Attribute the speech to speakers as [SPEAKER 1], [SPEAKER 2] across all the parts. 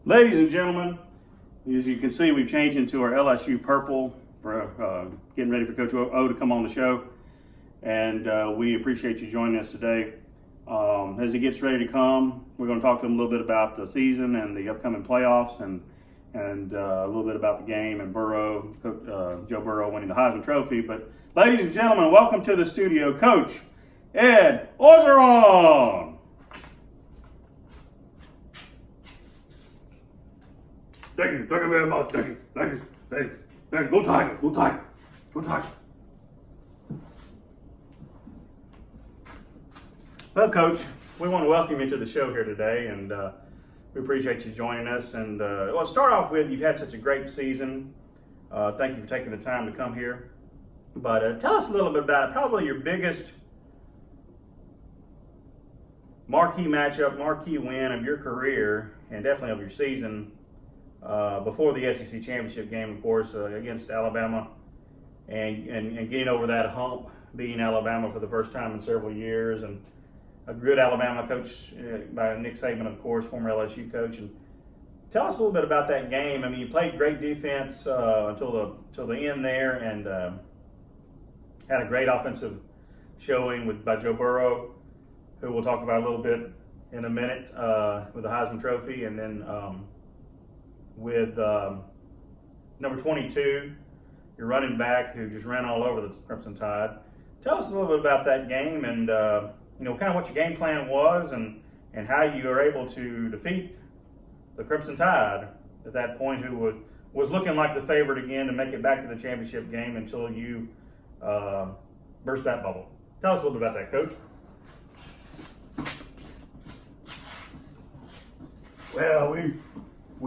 [SPEAKER 1] Ladies and gentlemen, as you can see, we've changed into our LSU purple for getting ready for Coach O to come on the show. And we appreciate you joining us today. As he gets ready to come, we're going to talk to him a little bit about the season and the upcoming playoffs and a little bit about the game and Joe Burrow winning the Heisman Trophy. But ladies and gentlemen, welcome to the studio, Coach Ed Orgeron.
[SPEAKER 2] Thank you very much. Thank you. Go Tigers.
[SPEAKER 1] Well, Coach, we want to welcome you to the show here today, and we appreciate you joining us. And well, start off with, you've had such a great season. Thank you for taking the time to come here. But tell us a little bit about probably your biggest marquee matchup, marquee win of your career, and definitely of your season. Before the SEC championship game, of course, against Alabama, and getting over that hump, beating Alabama for the first time in several years, and a good Alabama coach by Nick Saban, of course, former LSU coach. And tell us a little bit about that game. I mean, you played great defense until the end there, and had a great offensive showing by Joe Burrow, who we'll talk about a little bit in a minute, with the Heisman Trophy, and then with number 22, your running back, who just ran all over the Crimson Tide. Tell us a little bit about that game and kind of what your game plan was and how you were able to defeat the Crimson Tide at that point, who was looking like the favorite again to make it back to the championship game until you burst that bubble. Tell us a little bit about that, Coach.
[SPEAKER 2] Well, we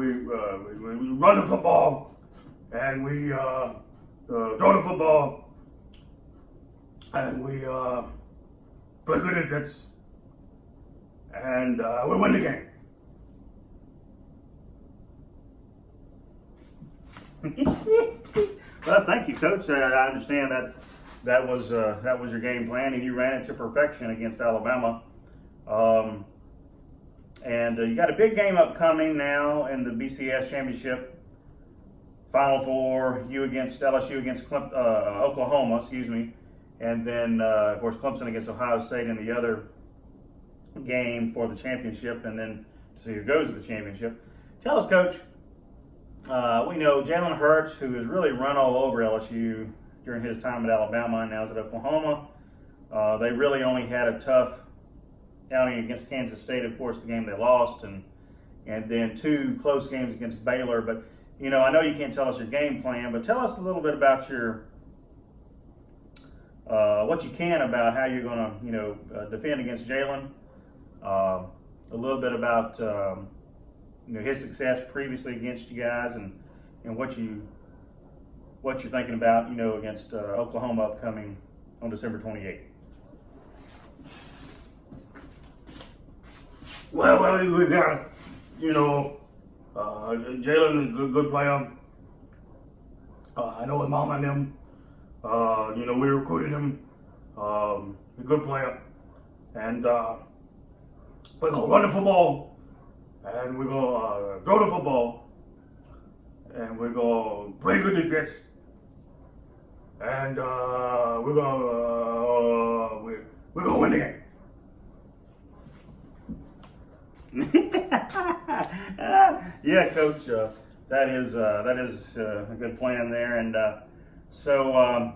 [SPEAKER 2] run the football, and we throw the football, and we play good defense, and we win the game.
[SPEAKER 1] Well, thank you, Coach. I understand that was your game plan, and you ran it to perfection against Alabama. And you got a big game upcoming now in the BCS Championship, Final Four. You against LSU against Oklahoma, and then of course Clemson against Ohio State in the other game for the championship, and then to see who goes to the championship. Tell us, Coach. We know Jalen Hurts, who has really run all over LSU during his time at Alabama and now is at Oklahoma. They really only had a tough outing against Kansas State, of course, the game they lost, and then two close games against Baylor. But I know you can't tell us your game plan, but tell us a little bit about your what you can about how you're going to defend against Jalen. A little bit about his success previously against you guys, and what you're thinking about against Oklahoma upcoming on December 28th.
[SPEAKER 2] Well, we got, Jalen is a good player. I know his mom and them. We recruited him. A good player. And we're going to run the football. And we're going to throw the football. And we're going to play good defense. And we're going to win the game.
[SPEAKER 1] Yeah, Coach, that is a good plan there, and so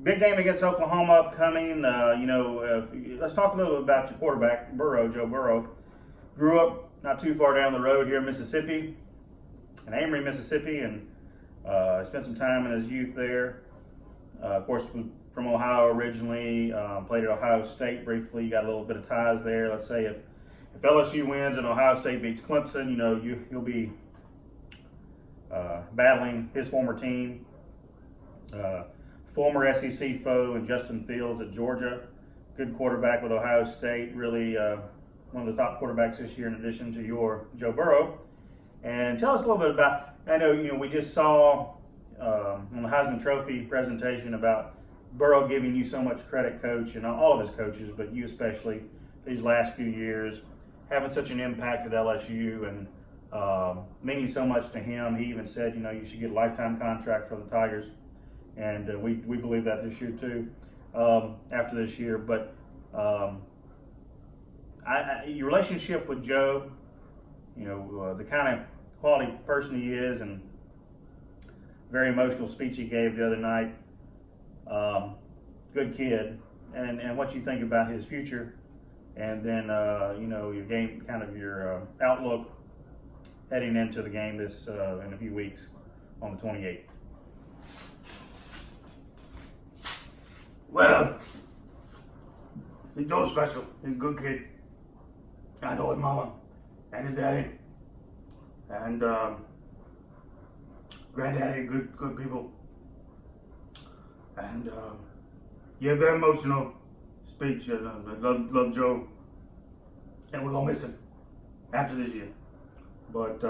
[SPEAKER 1] big game against Oklahoma upcoming. Let's talk a little bit about your quarterback, Joe Burrow. Grew up not too far down the road here in Mississippi, in Amory, Mississippi, and spent some time in his youth there. Of course, was from Ohio originally. Played at Ohio State briefly. You got a little bit of ties there. Let's say if LSU wins and Ohio State beats Clemson, you'll be battling his former team, former SEC foe, and Justin Fields at Georgia. Good quarterback with Ohio State, really one of the top quarterbacks this year in addition to your Joe Burrow. And tell us a little bit about, I know we just saw on the Heisman Trophy presentation about Burrow giving you so much credit, Coach, and all of his coaches, but you especially, these last few years, having such an impact at LSU, and meaning so much to him. He even said, you know, you should get a lifetime contract for the Tigers, and we believe that this year too. After this year, but your relationship with Joe, you know, the kind of quality person he is, and very emotional speech he gave the other night. Good kid, and what you think about his future, and then you know, your game, kind of your outlook heading into the game this in a few weeks on the 28th.
[SPEAKER 2] Well, Joe's special. He's a good kid. I know his mama and his daddy and granddaddy, good people. And yeah, very emotional speech. Love Joe, and we're gonna miss him after this year. But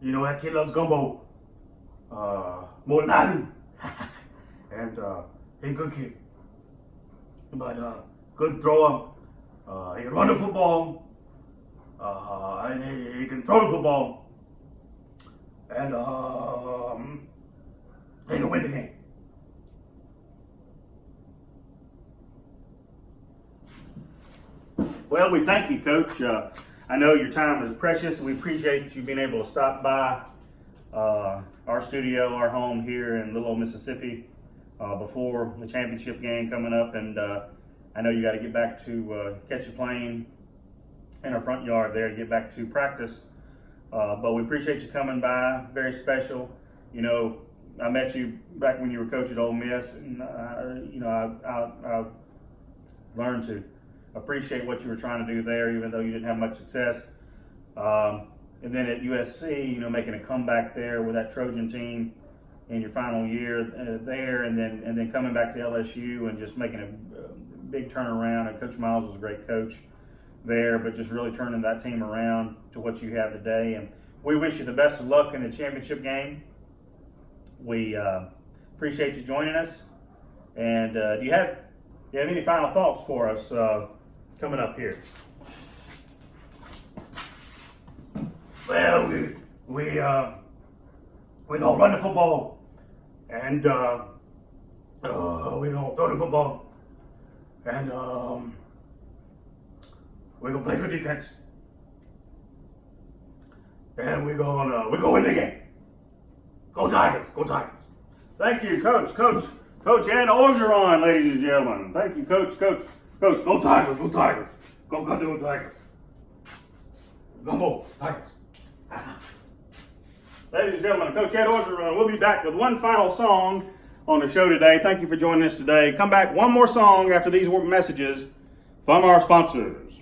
[SPEAKER 2] you know, that kid loves gumbo more than I do, and he's a good kid. But good thrower. He can run the football. And he can throw the football. And he can win the game.
[SPEAKER 1] Well, we thank you, Coach. I know your time is precious. We appreciate you being able to stop by our studio, our home here in Little Old Mississippi before the championship game coming up. And I know you got to get back to catch a plane in our front yard there to get back to practice. But we appreciate you coming by. Very special. You know, I met you back when you were coach at Ole Miss, and you know, I learned to appreciate what you were trying to do there, even though you didn't have much success. And then at USC, you know, making a comeback there with that Trojan team in your final year there, and then coming back to LSU and just making a big turnaround. And Coach Miles was a great coach there, but just really turning that team around to what you have today. And we wish you the best of luck in the championship game. We appreciate you joining us. And do you have any final thoughts for us coming up here?
[SPEAKER 2] Well, we're gonna run the football, and we're gonna throw the football, and we're gonna play good defense, and we're gonna win the game. Go Tigers! Go Tigers!
[SPEAKER 1] Thank you, Coach Ed Orgeron, ladies and gentlemen. Thank you, Coach.
[SPEAKER 2] Go Tigers! Go Tigers! Go Tigers! Gumbo Tigers!
[SPEAKER 1] Ladies and gentlemen, Coach Ed Orgeron. We'll be back with one final song on the show today. Thank you for joining us today. Come back one more song after these messages from our sponsors.